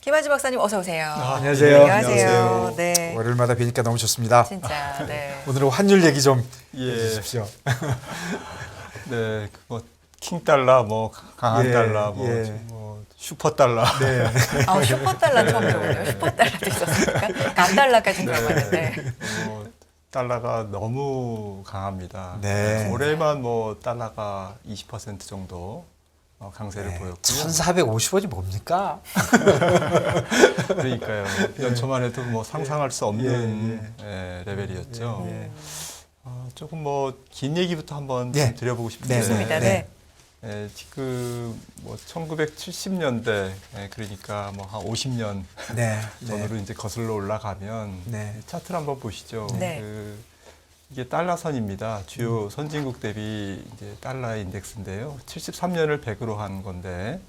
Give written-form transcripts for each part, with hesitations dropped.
김한지 박사님 어서 오세요. 안녕하세요. 안녕하세요. 네. 월요일마다 뵈니까 너무 좋습니다. 진짜. 네. 오늘은 환율 얘기 좀 예. 해주십시오. 네, 뭐 킹달러, 뭐 강한 예, 달러, 예. 뭐 슈퍼달러. 네. 아, 슈퍼달러 처음 들어보네요. 슈퍼달러도 있었습니까? 강달러까지 들어봤는데. 달러가 너무 강합니다. 네. 올해만 뭐 달러가 20% 정도 강세를 보였고요. 1,450원이 뭡니까? 그러니까요. 연초만 해도 뭐 상상할 수 없는 레벨이었죠. 예. 조금 뭐 긴 얘기부터 한번 예. 좀 드려보고 싶은데. 네. 좋습니다. 네. 네. 지금 뭐 1970년대 그러니까 뭐 한 50년 네. 전으로 이제 거슬러 올라가면 네. 차트를 한번 보시죠. 네. 이게 달러선입니다. 주요 선진국 대비 이제 달러의 인덱스인데요. 73년을 100으로 한 건데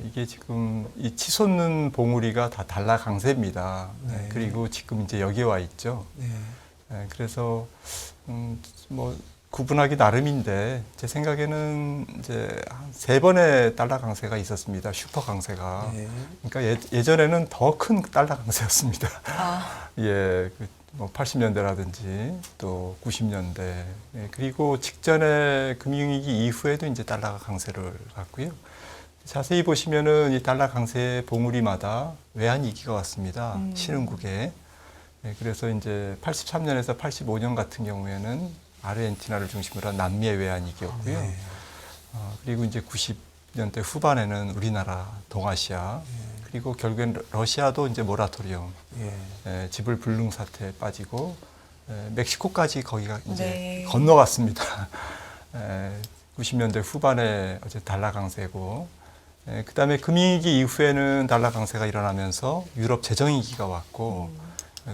이게 지금 이 치솟는 봉우리가 다 달러 강세입니다. 네. 그리고 지금 이제 여기에 와 있죠. 네. 그래서 뭐 구분하기 나름인데 제 생각에는 이제 한 3번의 달러 강세가 있었습니다. 슈퍼 강세가. 네. 그러니까 예전에는 더 큰 달러 강세였습니다. 아, 예, 뭐 80년대라든지 또 90년대 그리고 직전에 금융위기 이후에도 이제 달러가 강세를 갔고요. 자세히 보시면은 이 달러 강세 봉우리마다 외환위기가 왔습니다. 신흥국에. 그래서 이제 83년에서 85년 같은 경우에는 아르헨티나를 중심으로 한 남미의 외환위기였고요. 네. 그리고 이제 90년대 후반에는 우리나라, 동아시아, 그리고 결국엔 러시아도 이제 모라토리엄, 지불 불능 사태에 빠지고 멕시코까지 거기가 이제 네. 건너갔습니다. 90년대 후반에 어제 달러 강세고, 그다음에 금융위기 이후에는 달러 강세가 일어나면서 유럽 재정위기가 왔고,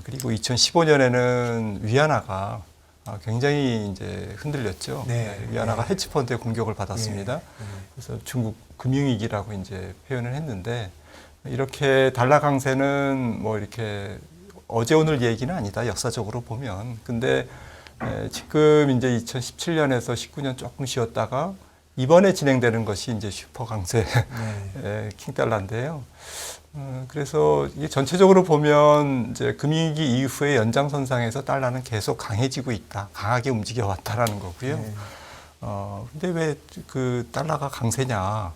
그리고 2015년에는 위안화가 굉장히 이제 흔들렸죠. 네. 위안화가 네. 헤지펀드의 공격을 받았습니다. 네. 그래서 중국 금융위기라고 이제 표현을 했는데 이렇게 달러 강세는 뭐 이렇게 어제 오늘 얘기는 아니다. 역사적으로 보면. 근데 지금 이제 2017년에서 19년 조금 쉬었다가 이번에 진행되는 것이 이제 슈퍼 강세 킹달러인데요. 그래서 이게 전체적으로 보면 이제 금융위기 이후의 연장선상에서 달러는 계속 강해지고 있다. 강하게 움직여 왔다라는 거고요. 네. 근데 왜 그 달러가 강세냐?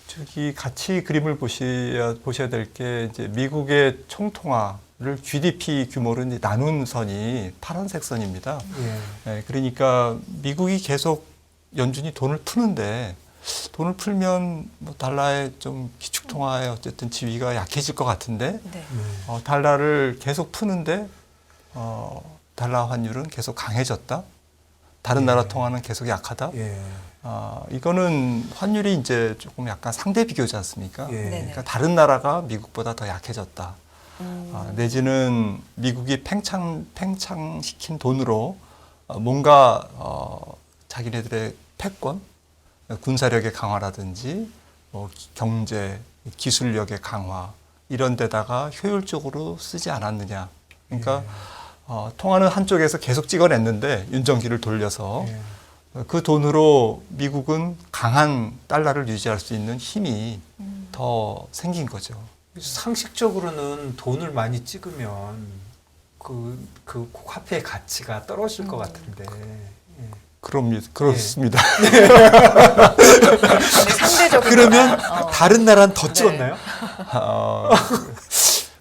저기 같이 그림을 보셔야 될 게 이제 미국의 총통화를 GDP 규모로 이제 나눈 선이 파란색 선입니다. 그러니까 미국이 계속 연준이 돈을 푸는데 돈을 풀면 뭐 달러의 좀 기축통화의 어쨌든 지위가 약해질 것 같은데 네. 달러를 계속 푸는데 달러 환율은 계속 강해졌다. 다른 나라 통화는 계속 약하다. 이거는 환율이 이제 조금 약간 상대 비교지 않습니까? 그러니까 다른 나라가 미국보다 더 약해졌다. 내지는 미국이 팽창시킨 돈으로 뭔가 자기네들의 패권, 군사력의 강화라든지 뭐 경제, 기술력의 강화 이런 데다가 효율적으로 쓰지 않았느냐. 그러니까 통화는 한쪽에서 계속 찍어냈는데 윤정기를 돌려서 그 돈으로 미국은 강한 달러를 유지할 수 있는 힘이 더 생긴 거죠. 상식적으로는 돈을 많이 찍으면 그 화폐의 가치가 떨어질 것 같은데. 그렇습니다. 근데 상대적으로. 그러면 다른 나라는 더 찍었나요?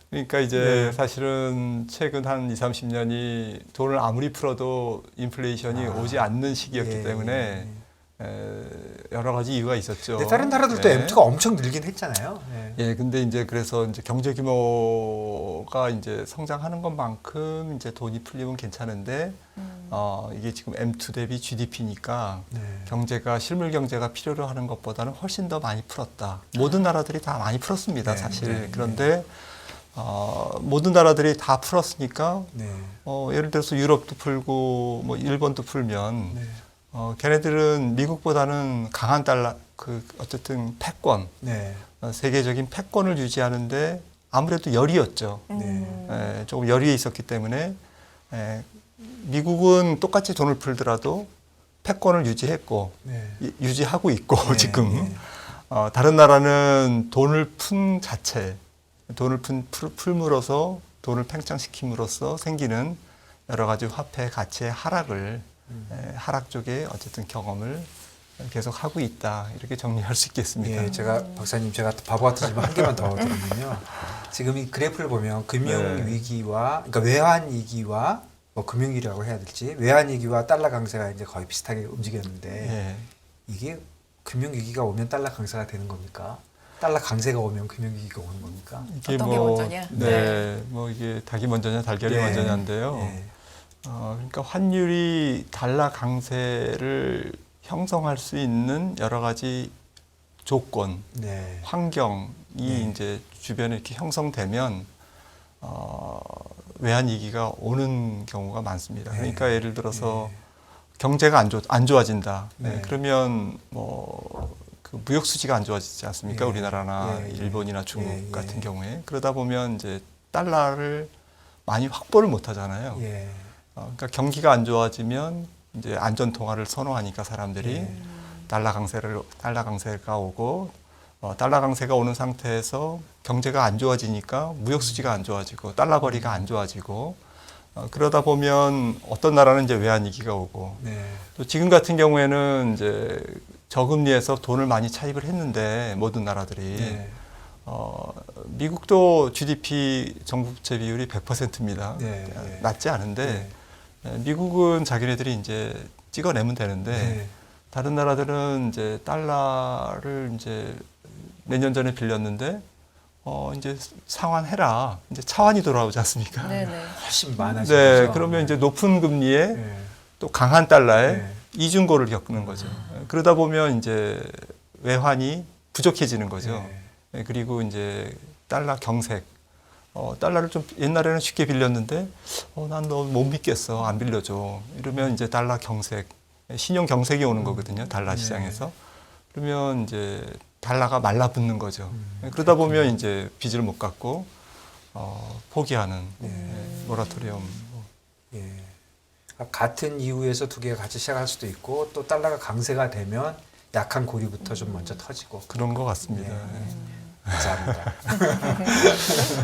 그러니까 이제 사실은 최근 한 20, 30년이 돈을 아무리 풀어도 인플레이션이 오지 않는 시기였기 때문에 여러 가지 이유가 있었죠. 근데 다른 나라들도 M2가 엄청 늘긴 했잖아요. 근데 이제 그래서 이제 경제 규모가 이제 성장하는 것만큼 이제 돈이 풀리면 괜찮은데 이게 지금 M2 대비 GDP니까 경제가 실물 경제가 필요로 하는 것보다는 훨씬 더 많이 풀었다. 모든 나라들이 다 많이 풀었습니다, 사실. 그런데 모든 나라들이 다 풀었으니까 예를 들어서 유럽도 풀고 뭐 일본도 풀면 걔네들은 미국보다는 강한 달러 어쨌든 패권 세계적인 패권을 유지하는데 아무래도 열이었죠. 조금 열이 있었기 때문에 미국은 똑같이 돈을 풀더라도 패권을 유지했고 유지하고 있고 지금 다른 나라는 돈을 푼 자체, 돈을 풀므로써 돈을 팽창시킴으로써 생기는 여러 가지 화폐 가치의 하락을 하락 쪽에 어쨌든 경험을 계속 하고 있다 이렇게 정리할 수 있겠습니다. 예, 제가 박사님 제가 바보 같으지만 한 개만 더 드리면요. 지금 이 그래프를 보면 금융 위기와 그러니까 외환 위기와 뭐 금융 위기라고 해야 될지 외환 위기와 달러 강세가 이제 거의 비슷하게 움직였는데 예. 이게 금융 위기가 오면 달러 강세가 되는 겁니까? 달러 강세가 오면 금융 위기가 오는 겁니까? 이게 어떤 게 먼저냐? 네, 뭐 이게 닭이 먼저냐 달걀이 네. 먼저냐인데요. 예. 그러니까 환율이 달러 강세를 형성할 수 있는 여러 가지 조건, 네. 환경이 네. 이제 주변에 이렇게 형성되면 외환 위기가 오는 경우가 많습니다. 그러니까 예를 들어서 경제가 안 좋아진다. 네. 그러면 뭐 그 무역 수지가 안 좋아지지 않습니까? 예. 우리나라나 예. 일본이나 중국 예. 같은 경우에 그러다 보면 이제 달러를 많이 확보를 못 하잖아요. 예. 그러니까 경기가 안 좋아지면 이제 안전 통화를 선호하니까 사람들이 예. 달러 강세가 오고 달러 강세가 오는 상태에서 경제가 안 좋아지니까 무역 수지가 안 좋아지고 달러 거리가 안 좋아지고 그러다 보면 어떤 나라는 이제 외환 위기가 오고 네. 또 지금 같은 경우에는 이제 저금리에서 돈을 많이 차입을 했는데 모든 나라들이 네. 미국도 GDP 정부채 비율이 100%입니다. 네. 네. 낮지 않은데 네. 미국은 자기네들이 이제 찍어내면 되는데 네. 다른 나라들은 이제 달러를 이제 몇 년 전에 빌렸는데 이제 상환해라. 이제 차환이 돌아오지 않습니까? 네네. 훨씬 많아지죠. 네, 그러면 이제 높은 금리에 네. 또 강한 달러에 네. 이중고를 겪는 거죠. 그러다 보면 이제 외환이 부족해지는 거죠. 네. 그리고 이제 달러 경색. 달러를 좀 옛날에는 쉽게 빌렸는데 난 너 못 믿겠어. 안 빌려줘. 이러면 이제 달러 경색, 신용 경색이 오는 거거든요. 달러 시장에서. 그러면 이제 달러가 말라붙는 거죠. 그러다 보면 이제 빚을 못 갚고 포기하는 모라토리엄. 예. 같은 이유에서 두 개가 같이 시작할 수도 있고 또 달러가 강세가 되면 약한 고리부터 좀 먼저 터지고 그런 것 같습니다. 네. 감사합니다.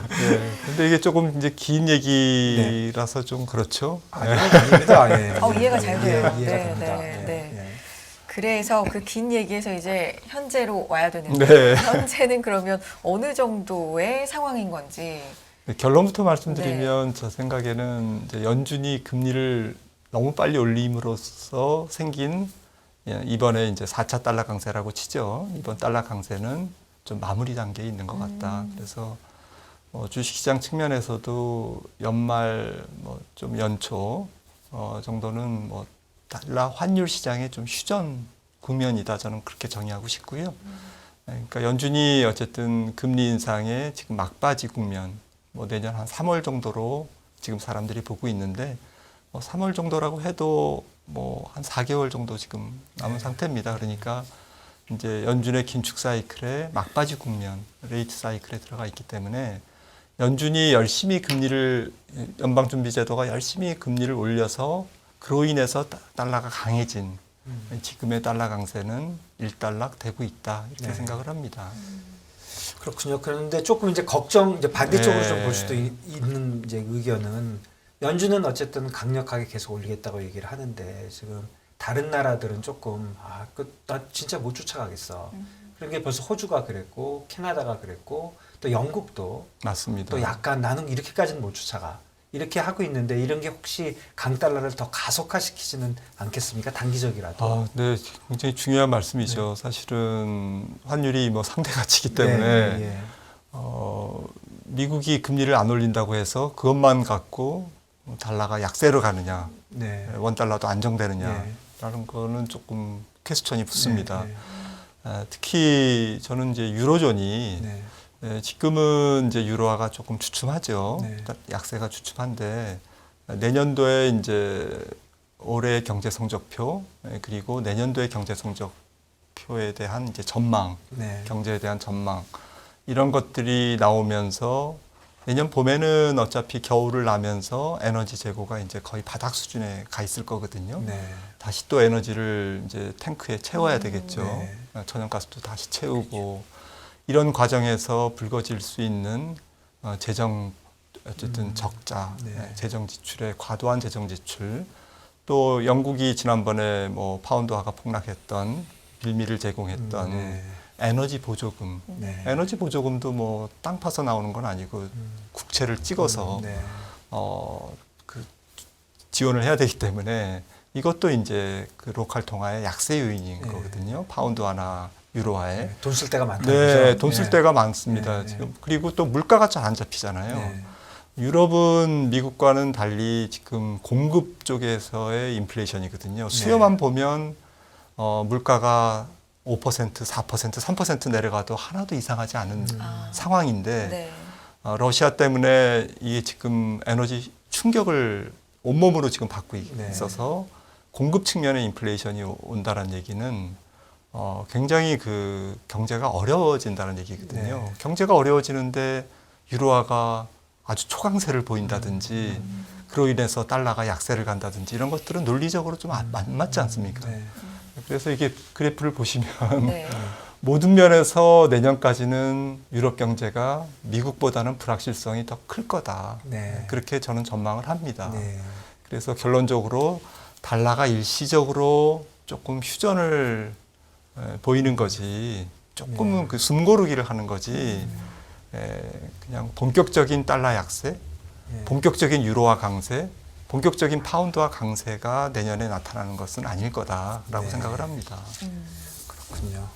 네. 근데 이게 조금 이제 긴 얘기라서 좀 그렇죠. 아닙니다. 예. 이해가 잘 돼요. 이해가 네, 됩니다. 네, 예. 네. 예. 그래서 그 긴 얘기에서 이제 현재로 와야 되는데 네. 현재는 그러면 어느 정도의 상황인 건지. 네, 결론부터 말씀드리면 제 생각에는 이제 연준이 금리를 너무 빨리 올림으로써 생긴 이번에 이제 4차 달러 강세라고 치죠. 이번 달러 강세는 좀 마무리 단계에 있는 것 같다. 그래서 주식시장 측면에서도 연말 좀 연초 정도는 달러 환율 시장의 좀 휴전 국면이다. 저는 그렇게 정의하고 싶고요. 그러니까 연준이 어쨌든 금리 인상의 지금 막바지 국면, 내년 한 3월 정도로 지금 사람들이 보고 있는데 3월 정도라고 해도 한 4개월 정도 지금 남은 상태입니다. 그러니까 이제 연준의 긴축 사이클의 막바지 국면, 레이트 사이클에 들어가 있기 때문에 연준이 열심히 연방준비제도가 열심히 금리를 올려서 그로 인해서 달러가 강해진 지금의 달러 강세는 일단락되고 있다 이렇게 생각을 합니다. 그렇군요. 그런데 조금 이제 이제 반대쪽으로 네. 좀 볼 수도 있는 이제 의견은 연준은 어쨌든 강력하게 계속 올리겠다고 얘기를 하는데 지금 다른 나라들은 조금 나 진짜 못 쫓아가겠어. 그런 게 벌써 호주가 그랬고 캐나다가 그랬고 또 영국도 맞습니다. 또 약간 나는 이렇게까지는 못 쫓아가. 이렇게 하고 있는데 이런 게 혹시 강달러를 더 가속화시키지는 않겠습니까? 단기적이라도. 네, 굉장히 중요한 말씀이죠. 사실은 환율이 상대 가치이기 때문에 네, 예. 미국이 금리를 안 올린다고 해서 그것만 갖고 달러가 약세로 가느냐, 네. 원달러도 안정되느냐라는 거는 조금 퀘스천이 붙습니다. 네. 특히 저는 이제 유로존이 네. 지금은 이제 유로화가 조금 주춤하죠. 네. 약세가 주춤한데 내년도에 이제 올해 경제 성적표 그리고 내년도의 경제 성적표에 대한 이제 전망, 네. 경제에 대한 전망 이런 것들이 나오면서 내년 봄에는 어차피 겨울을 나면서 에너지 재고가 이제 거의 바닥 수준에 가 있을 거거든요. 네. 다시 또 에너지를 이제 탱크에 채워야 되겠죠. 네. 천연가스도 다시 채우고 이런 과정에서 불거질 수 있는 재정 어쨌든 적자, 네. 재정 지출의 과도한 재정 지출, 또 영국이 지난번에 뭐 파운드화가 폭락했던 빌미를 제공했던 네. 에너지 보조금, 네. 에너지 보조금도 뭐 땅 파서 나오는 건 아니고 국채를 찍어서 네. 그 지원을 해야 되기 때문에 이것도 이제 그 로컬 통화의 약세 요인인 네. 거거든요. 파운드화나 유로화에. 네. 돈 쓸 데가 많다는 네, 거죠? 돈 쓸 네. 데가 많습니다. 네. 지금 그리고 또 물가가 잘 안 잡히잖아요. 네. 유럽은 미국과는 달리 지금 공급 쪽에서의 인플레이션이거든요. 수요만 보면 물가가 5%, 4%, 3% 내려가도 하나도 이상하지 않은 상황인데 네. 러시아 때문에 이게 지금 에너지 충격을 온몸으로 지금 받고 네. 있어서 공급 측면에 인플레이션이 온다는 얘기는 굉장히 그 경제가 어려워진다는 얘기거든요. 네. 경제가 어려워지는데 유로화가 아주 초강세를 보인다든지 그로 인해서 달러가 약세를 간다든지 이런 것들은 논리적으로 좀 안 맞지 않습니까? 네. 그래서 이게 그래프를 보시면 네. 모든 면에서 내년까지는 유럽 경제가 미국보다는 불확실성이 더 클 거다. 네. 그렇게 저는 전망을 합니다. 네. 그래서 결론적으로 달러가 일시적으로 조금 휴전을 보이는 거지 조금은 네. 그 숨고르기를 하는 거지 그냥 본격적인 달러 약세, 네. 본격적인 유로화 강세, 본격적인 파운드화 강세가 내년에 나타나는 것은 아닐 거다라고 네. 생각을 합니다. 그렇군요.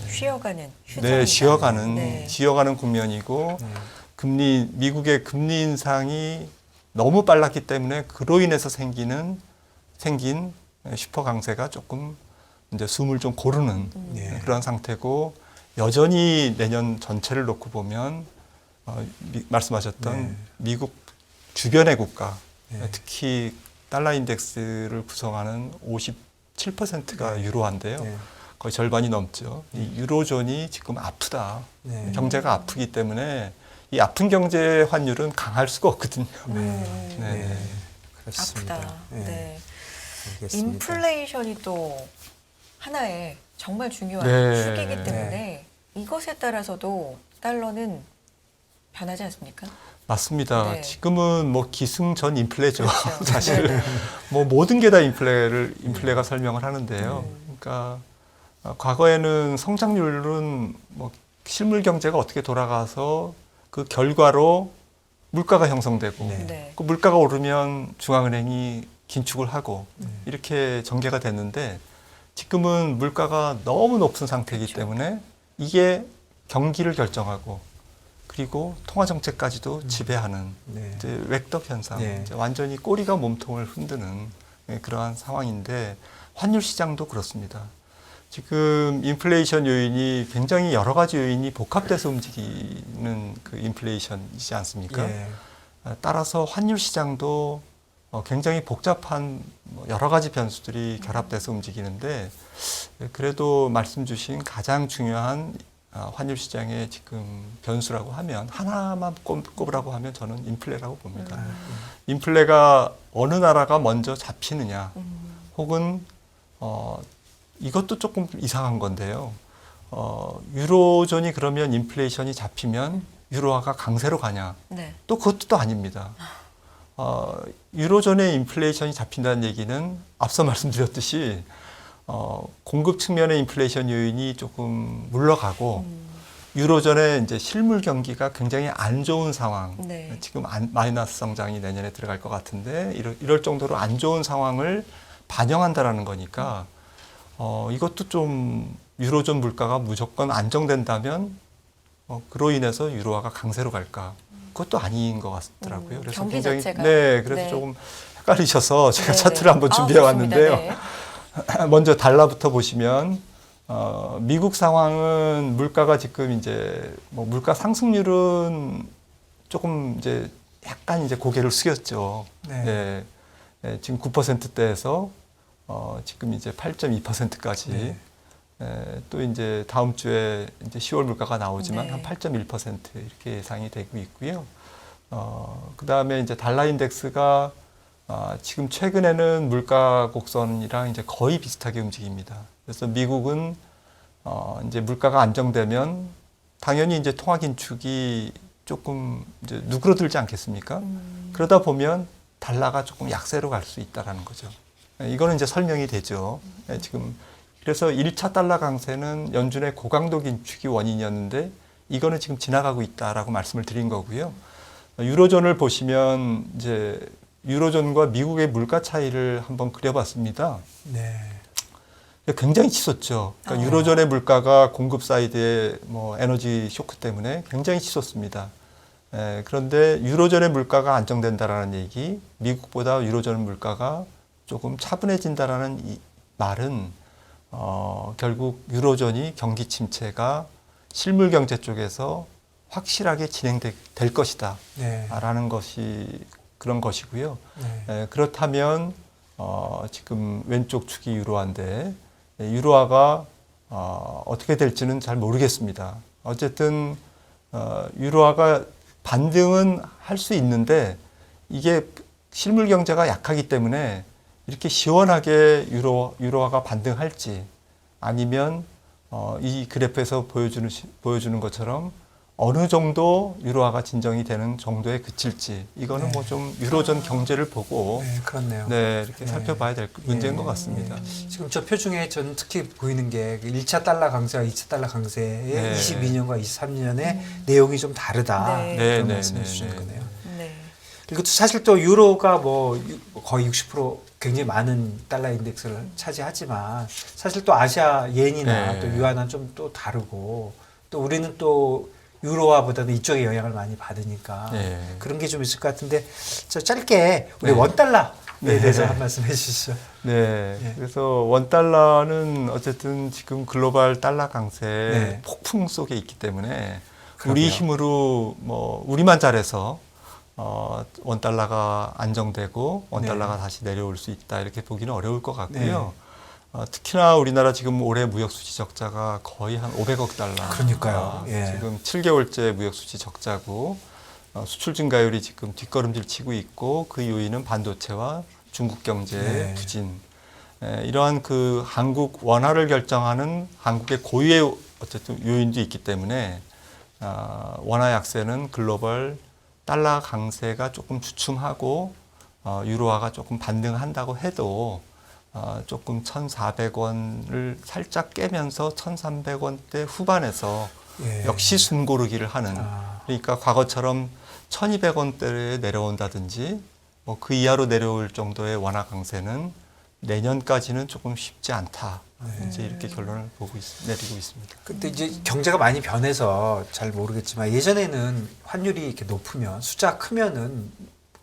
쉬어가는 네, 쉬어가는 네. 쉬어가는 국면이고 네. 미국의 금리 인상이 너무 빨랐기 때문에 그로 인해서 생긴 슈퍼 강세가 조금 이제 숨을 좀 고르는 네. 그런 상태고 여전히 내년 전체를 놓고 보면 말씀하셨던 네. 미국 주변의 국가 네. 특히 달러 인덱스를 구성하는 57%가 유로화인데요. 네. 거의 절반이 넘죠. 이 유로존이 지금 아프다. 네. 경제가 아프기 때문에 이 아픈 경제 환율은 강할 수가 없거든요. 네. 네. 네. 그렇습니다. 아프다. 네. 네. 알겠습니다. 인플레이션이 또 하나의 정말 중요한 네. 축이기 때문에 이것에 따라서도 달러는 변하지 않습니까? 맞습니다. 네. 지금은 뭐 기승전 인플레죠. 그렇죠. 사실 네네. 뭐 모든 게 다 인플레가 설명을 하는데요. 그러니까 과거에는 성장률은 뭐 실물 경제가 어떻게 돌아가서 그 결과로 물가가 형성되고 네. 네. 그 물가가 오르면 중앙은행이 긴축을 하고 이렇게 전개가 됐는데 지금은 물가가 너무 높은 상태이기 그렇죠. 때문에 이게 경기를 결정하고 그리고 통화 정책까지도 지배하는 네. 이제 웩덕 현상, 네. 이제 완전히 꼬리가 몸통을 흔드는 그러한 상황인데 환율 시장도 그렇습니다. 지금 인플레이션 요인이 굉장히 여러 가지 요인이 복합돼서 움직이는 그 인플레이션이지 않습니까? 예. 따라서 환율 시장도 굉장히 복잡한 여러 가지 변수들이 결합돼서 움직이는데 그래도 말씀 주신 가장 중요한 환율 시장의 지금 변수라고 하면 하나만 꼽으라고 하면 저는 인플레라고 봅니다. 인플레가 어느 나라가 먼저 잡히느냐 혹은 이것도 조금 이상한 건데요. 유로존이 그러면 인플레이션이 잡히면 유로화가 강세로 가냐? 네. 또 그것도 또 아닙니다. 유로존의 인플레이션이 잡힌다는 얘기는 앞서 말씀드렸듯이 공급 측면의 인플레이션 요인이 조금 물러가고 유로존의 이제 실물 경기가 굉장히 안 좋은 상황. 네. 지금 마이너스 성장이 내년에 들어갈 것 같은데 이럴 정도로 안 좋은 상황을 반영한다라는 거니까 이것도 좀 유로존 물가가 무조건 안정된다면 그로 인해서 유로화가 강세로 갈까? 그것도 아닌 것 같더라고요. 그래서 경기 굉장히 자체가. 네, 그래서 네. 조금 헷갈리셔서 제가 네네. 차트를 한번 준비해 좋습니다. 왔는데요. 네. 먼저 달러부터 보시면 미국 상황은 물가가 지금 이제 뭐 물가 상승률은 조금 이제 약간 이제 고개를 숙였죠. 네. 네, 지금 9%대에서 지금 이제 8.2%까지. 네. 또 이제 다음 주에 이제 10월 물가가 나오지만 네. 한 8.1% 이렇게 예상이 되고 있고요. 그다음에 이제 달러 인덱스가 지금 최근에는 물가 곡선이랑 이제 거의 비슷하게 움직입니다. 그래서 미국은 이제 물가가 안정되면 당연히 이제 통화 긴축이 조금 이제 누그러들지 않겠습니까? 그러다 보면 달러가 조금 약세로 갈 수 있다라는 거죠. 이거는 이제 설명이 되죠. 지금 그래서 1차 달러 강세는 연준의 고강도 긴축이 원인이었는데 이거는 지금 지나가고 있다라고 말씀을 드린 거고요. 유로존을 보시면 이제 유로존과 미국의 물가 차이를 한번 그려봤습니다. 네. 굉장히 치솟죠. 그러니까 유로존의 물가가 공급 사이드의 뭐 에너지 쇼크 때문에 굉장히 치솟습니다. 그런데 유로존의 물가가 안정된다라는 얘기, 미국보다 유로존 물가가 조금 차분해진다라는 이 말은 결국 유로존이 경기 침체가 실물 경제 쪽에서 확실하게 진행될 것이다. 네. 라는 것이 그런 것이고요. 네. 그렇다면 지금 왼쪽 축이 유로화인데 유로화가 어떻게 될지는 잘 모르겠습니다. 어쨌든 유로화가 반등은 할 수 있는데 이게 실물 경제가 약하기 때문에 이렇게 시원하게 유로화가 반등할지 아니면 이 그래프에서 보여주는 것처럼 어느 정도 유로화가 진정이 되는 정도에 그칠지 이거는 네. 뭐 좀 유로존 경제를 보고 네, 그렇네요. 네, 이렇게 네. 살펴봐야 될 문제인 것 같습니다. 지금 저 표 중에 전 특히 보이는 게 1차 달러 강세와 2차 달러 강세의 네. 22년과 23년의 내용이 좀 다르다. 네. 그런 네, 말씀해 네, 주시는 네. 거네요. 네. 그리고 사실 또 유로가 뭐 거의 60% 굉장히 많은 달러 인덱스를 차지하지만 사실 또 아시아 옌이나 네. 또 유안은 좀 또 다르고 또 우리는 또 유로화보다는 이쪽에 영향을 많이 받으니까 네. 그런 게 좀 있을 것 같은데 저 짧게 우리 네. 원달러에 네. 대해서 한 말씀 해주시죠. 네. 네. 그래서 원달러는 어쨌든 지금 글로벌 달러 강세 네. 폭풍 속에 있기 때문에 그러게요. 우리 힘으로 뭐 우리만 잘해서 원달러가 안정되고 원달러가 네. 다시 내려올 수 있다 이렇게 보기는 어려울 것 같고요. 특히나 우리나라 지금 올해 무역수지 적자가 거의 한 500억 달러. 그러니까요. 예. 지금 7개월째 무역수지 적자고 수출 증가율이 지금 뒷걸음질 치고 있고 그 요인은 반도체와 중국 경제 네. 부진. 이러한 그 한국 원화를 결정하는 한국의 고유의 어쨌든 요인도 있기 때문에 원화 약세는 글로벌 달러 강세가 조금 주춤하고 유로화가 조금 반등한다고 해도 조금 1,400원을 살짝 깨면서 1,300원대 후반에서 예. 역시 숨고르기를 하는 그러니까 과거처럼 1,200원대에 내려온다든지 뭐 그 이하로 내려올 정도의 원화 강세는 내년까지는 조금 쉽지 않다. 이제 이렇게 결론을 내리고 있습니다. 근데 이제 경제가 많이 변해서 잘 모르겠지만 예전에는 환율이 이렇게 높으면 숫자 크면은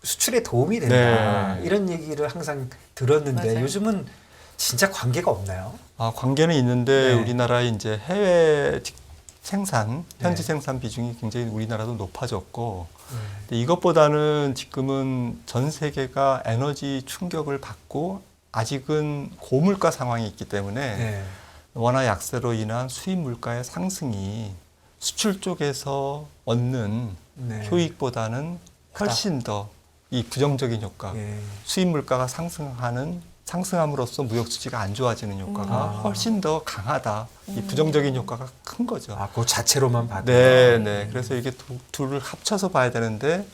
수출에 도움이 된다 네. 이런 얘기를 항상 들었는데 맞아요. 요즘은 진짜 관계가 없나요? 관계는 있는데 네. 우리나라의 이제 해외 생산, 현지 네. 생산 비중이 굉장히 우리나라도 높아졌고 근데 이것보다는 지금은 전 세계가 에너지 충격을 받고 아직은 고물가 상황이 있기 때문에 네. 원화 약세로 인한 수입 물가의 상승이 수출 쪽에서 얻는 네. 효익보다는 훨씬 더 이 부정적인 효과, 예. 수입 물가가 상승함으로써 무역 수지가 안 좋아지는 효과가 훨씬 더 강하다. 이 부정적인 효과가 큰 거죠. 그 자체로만 봐도. 네, 네. 그래서 이게 둘을 합쳐서 봐야 되는데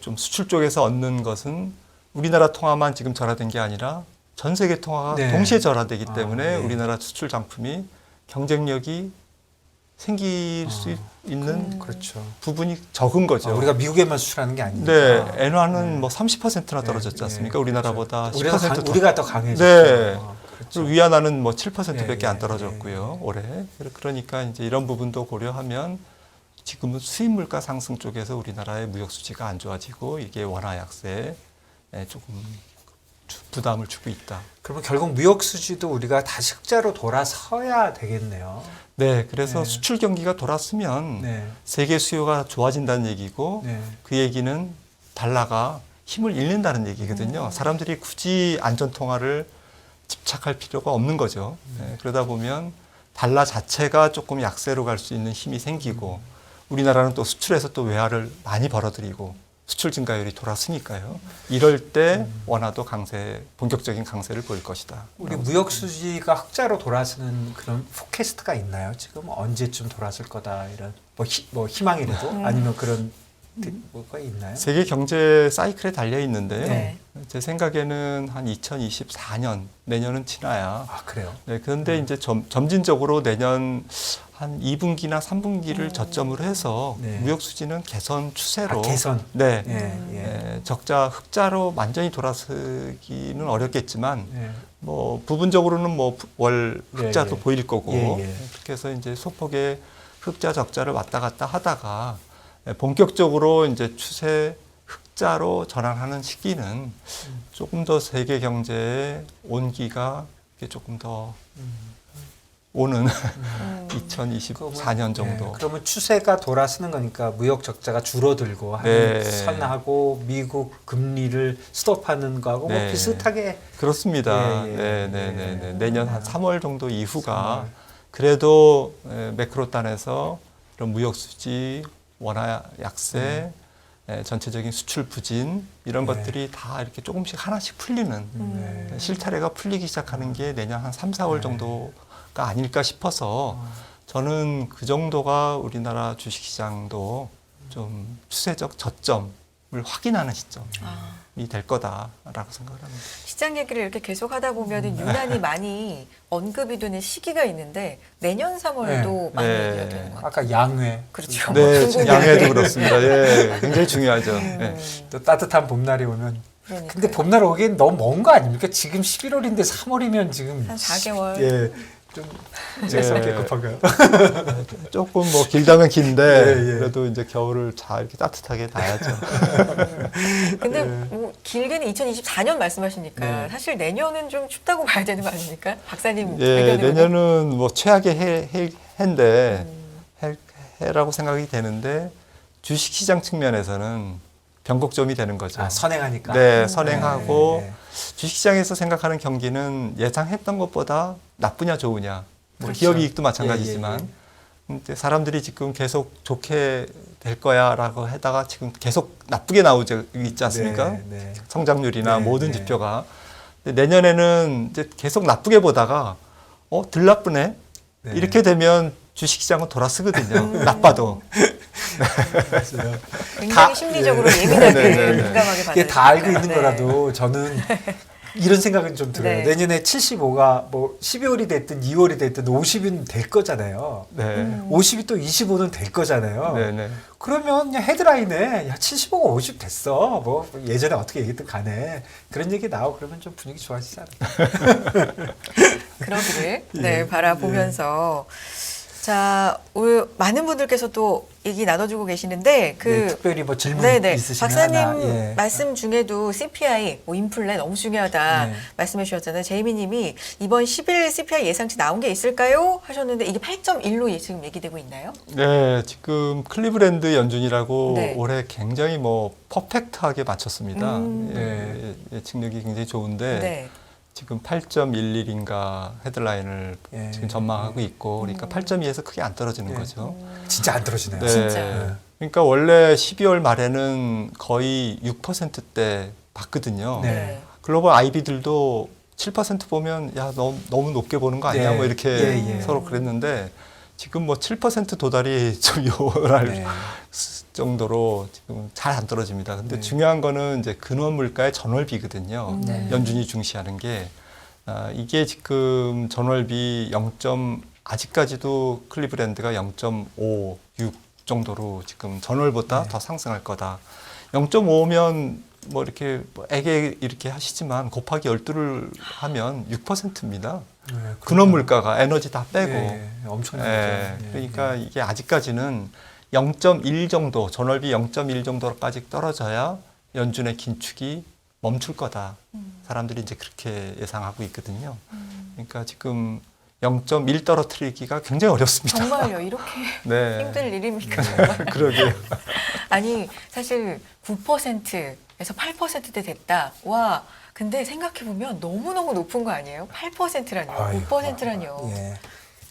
좀 수출 쪽에서 얻는 것은 우리나라 통화만 지금 절하된 게 아니라 전 세계 통화가 네. 동시에 절하되기 때문에 네. 우리나라 수출 상품이 경쟁력이 생길 수 있는 그렇죠. 부분이 적은 거죠. 우리가 미국에만 수출하는 게 아니니까. 네, 엔화는 뭐 30%나 떨어졌지 네, 않습니까? 네, 우리나라보다 그렇죠. 10% 더. 우리가 더 강해졌죠. 네. 그렇죠. 그리고 위안화는 뭐 7%밖에 예, 안 예, 떨어졌고요, 예. 올해. 그러니까 이제 이런 부분도 고려하면 지금은 수입 물가 상승 쪽에서 우리나라의 무역 수지가 안 좋아지고 이게 원화 약세에 조금 부담을 주고 있다. 그러면 결국 무역 수지도 우리가 다시 흑자로 돌아서야 되겠네요. 네, 그래서 네. 수출 경기가 돌았으면 네. 세계 수요가 좋아진다는 얘기고 네. 그 얘기는 달러가 힘을 잃는다는 얘기거든요. 사람들이 굳이 안전 통화를 집착할 필요가 없는 거죠. 네, 그러다 보면 달러 자체가 조금 약세로 갈 수 있는 힘이 생기고 우리나라는 또 수출해서 또 외화를 많이 벌어들이고 수출 증가율이 돌았으니까요. 이럴 때 원화도 본격적인 강세를 보일 것이다. 우리 무역 수지가 흑자로 돌아서는 그런 포캐스트가 있나요? 지금 언제쯤 돌아설 거다 이런 뭐 희망이라도 아니면 그런 뭐가 있나요? 세계 경제 사이클에 달려 있는데요. 네. 제 생각에는 한 2024년 내년은 지나야. 아 그래요? 네, 그런데 이제 점진적으로 내년 한 2분기나 3분기를 저점으로 해서 네. 무역 수지는 개선 추세로. 개선. 네. 예. 적자 흑자로 완전히 돌아서기는 어렵겠지만 예. 뭐 부분적으로는 뭐 월 흑자도 예. 보일 거고 예. 그렇게 해서 이제 소폭의 흑자 적자를 왔다 갔다 하다가 본격적으로 이제 추세 흑자로 전환하는 시기는 조금 더 세계 경제의 온기가 조금 더 오는 2024년 정도. 네, 그러면 추세가 돌아서는 거니까 무역 적자가 줄어들고 네. 선하고 미국 금리를 스톱하는 거하고 뭐 네. 비슷하게 그렇습니다. 예. 네. 내년 한 3월 정도 이후가 3월. 그래도 매크로단에서 이런 무역 수지, 원화 약세, 전체적인 수출 부진 이런 네. 것들이 다 이렇게 조금씩 하나씩 풀리는 네. 실타래가 풀리기 시작하는 게 내년 한 3, 4월 네. 정도가 아닐까 싶어서 저는 그 정도가 우리나라 주식시장도 좀 추세적 저점을 확인하는 시점이 될 거다라고 생각을 합니다. 시장 얘기를 이렇게 계속 하다 보면은 유난히 많이 언급이 되는 시기가 있는데 내년 3월도 많이 네. 얘기가 되는 것 같아요. 아까 양회 그렇죠. 네, 중국에. 양해도 그렇습니다. 예, 굉장히 중요하죠. 네. 또 따뜻한 봄날이 오면 그러니까요. 근데 봄날 오기엔 너무 먼 거 아닙니까? 지금 11월인데 3월이면 지금 한 4개월. 예. 좀 죄송하게 급한가요? 조금 뭐 길다면 긴데 예. 그래도 이제 겨울을 잘 이렇게 따뜻하게 놔야죠. 근데 뭐 길게는 2024년 말씀하시니까 네. 사실 내년은 좀 춥다고 봐야 되는 거 아닙니까? 박사님 예, 의견으로는. 내년은 뭐 최악의 해인데 해라고 생각이 되는데 주식시장 측면에서는 변곡점이 되는 거죠. 아, 선행하니까. 네, 선행하고 네. 주식시장에서 생각하는 경기는 예상했던 것보다 나쁘냐 좋으냐. 뭐 그렇죠. 기업 이익도 마찬가지지만 예. 근데 사람들이 지금 계속 좋게 될 거야라고 하다가 지금 계속 나쁘게 나오고 있지 않습니까? 네. 성장률이나 네, 모든 네. 지표가. 근데 내년에는 이제 계속 나쁘게 보다가 덜 나쁘네. 네. 이렇게 되면 주식시장은 돌아서거든요. 나빠도. 맞아요. 굉장히 다- 심리적으로 예민하게 네. 민감하게 받는 이게 다 알고 있는 네. 거라도 저는 이런 생각은 좀 들어요. 네. 내년에 75가 뭐 12월이 됐든 2월이 됐든 50은 될 거잖아요. 네. 50이 또 25는 될 거잖아요. 네. 그러면 그냥 헤드라인에 야 75가 50 됐어. 뭐 예전에 어떻게 얘기했든 간에 그런 얘기 나오고 그러면 좀 분위기 좋아지지 않을까. 그러기를 예. 네, 바라보면서 자, 오늘 많은 분들께서 또 얘기 나눠주고 계시는데 네, 특별히 뭐 질문 네네. 있으시면 박사님 하나, 예. 말씀 중에도 CPI, 뭐 인플레 너무 중요하다 네. 말씀해 주셨잖아요. 제이미님이 이번 10일 CPI 예상치 나온 게 있을까요? 하셨는데 이게 8.1로 지금 얘기되고 있나요? 네, 지금 클리브랜드 연준이라고 네. 올해 굉장히 뭐 퍼펙트하게 맞췄습니다. 네. 예측력이 굉장히 좋은데 네. 지금 8.11인가 헤드라인을 예. 지금 전망하고 있고 그러니까 8.2에서 크게 안 떨어지는 예. 거죠. 진짜 안 떨어지네요. 네. 진짜. 그러니까 원래 12월 말에는 거의 6%대 봤거든요. 네. 글로벌 IB들도 7% 보면 야 너무 높게 보는 거 아니야? 네. 뭐 이렇게 예. 서로 그랬는데 지금 뭐 7% 도달이 좀 요원할 네. 정도로 지금 잘 안 떨어집니다. 근데 네. 중요한 거는 이제 근원 물가의 전월비거든요. 네. 연준이 중시하는 게 이게 지금 전월비 아직까지도 클리브랜드가 0.56 정도로 지금 전월보다 네. 더 상승할 거다. 0.5면 뭐 이렇게 애게 이렇게 하시지만 곱하기 12를 하면 6%입니다. 네, 근원 물가가 에너지 다 빼고. 예, 엄청나죠. 예, 그러니까 이게 아직까지는 0.1 정도, 전월비 0.1 정도까지 떨어져야 연준의 긴축이 멈출 거다. 사람들이 이제 그렇게 예상하고 있거든요. 그러니까 지금 0.1 떨어뜨리기가 굉장히 어렵습니다. 정말요? 이렇게 네. 힘들 일입니까? 정말? 그러게요. 아니 사실 9%에서 8%대 됐다. 와 근데 생각해보면 너무너무 높은 거 아니에요? 8%라뇨. 9%라뇨. 예.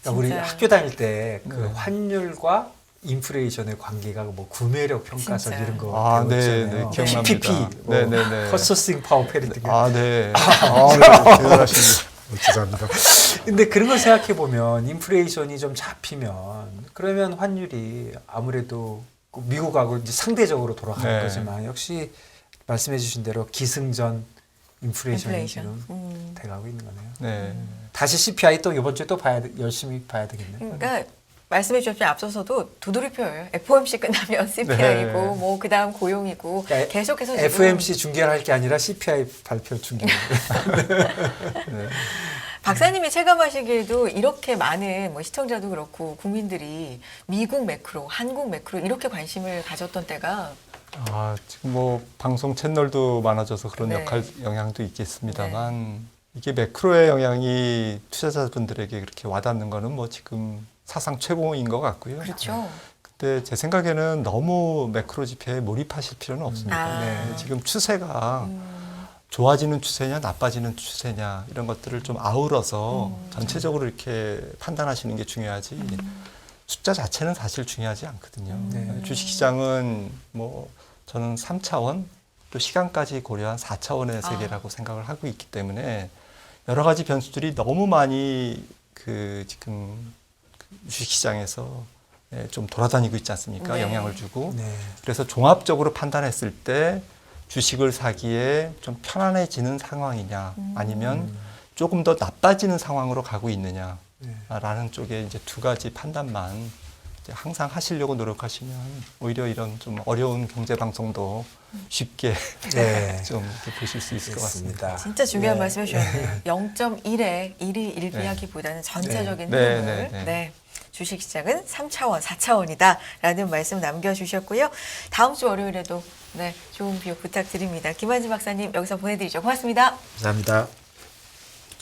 그러니까 우리 진짜. 학교 다닐 때 그 네. 환율과 인플레이션의 관계가 뭐 구매력 평가설 진짜. 이런 거 아, 네, 배웠잖아요. 네, 기억납니다. PPP, 뭐 네, 네, 네. 퍼서싱 파워 페리티. 아, 네. 네, 대단하십니다. 죄송합니다. 근데 그런 걸 생각해 보면 인플레이션이 좀 잡히면 그러면 환율이 아무래도 미국하고 이제 상대적으로 돌아가는 네. 거지만 역시 말씀해주신 대로 기승전 인플레이션이 인플레이션. 지금 돼가고 있는 거네요. 네. 다시 CPI 또 이번 주에 또 열심히 봐야 되겠네요. 그러니까 말씀해 주셨지만 앞서서도 도돌이표예요. FOMC 끝나면 CPI고 네. 뭐 그다음 고용이고 그러니까 계속해서 지금 FOMC 중계를 할 게 아니라 CPI 발표 중계. 네. 박사님이 체감하시기에도 이렇게 많은 뭐 시청자도 그렇고 국민들이 미국 매크로, 한국 매크로 이렇게 관심을 가졌던 때가 아, 지금 뭐 방송 채널도 많아져서 그런 네. 영향도 있겠습니다만 이게 매크로의 영향이 투자자분들에게 그렇게 와닿는 거는 뭐 지금 사상 최고인 것 같고요. 그렇죠. 근데 제 생각에는 너무 매크로 지표에 몰입하실 필요는 없습니다. 아. 네, 지금 추세가 좋아지는 추세냐 나빠지는 추세냐 이런 것들을 좀 아우러서 전체적으로 이렇게 판단하시는 게 중요하지 숫자 자체는 사실 중요하지 않거든요. 네. 주식시장은 뭐 저는 3차원 또 시간까지 고려한 4차원의 세계라고 생각을 하고 있기 때문에 여러 가지 변수들이 너무 많이 지금 주식시장에서 좀 돌아다니고 있지 않습니까? 네. 영향을 주고 네. 그래서 종합적으로 판단했을 때 주식을 사기에 좀 편안해지는 상황이냐 아니면 조금 더 나빠지는 상황으로 가고 있느냐라는 쪽에 이제 두 가지 판단만 이제 항상 하시려고 노력하시면 오히려 이런 좀 어려운 경제 방송도 쉽게 네. 좀 이렇게 보실 수 있을 것 같습니다. 진짜 중요한 네. 말씀 해주셨네요. 0.1에 1이 일비하기보다는 전체적인 네. 흐름을 네, 네, 네. 주식시장은 3차원, 4차원이다 라는 말씀 남겨주셨고요. 다음 주 월요일에도 좋은 비유 부탁드립니다. 김한진 박사님 여기서 보내드리죠. 고맙습니다. 감사합니다.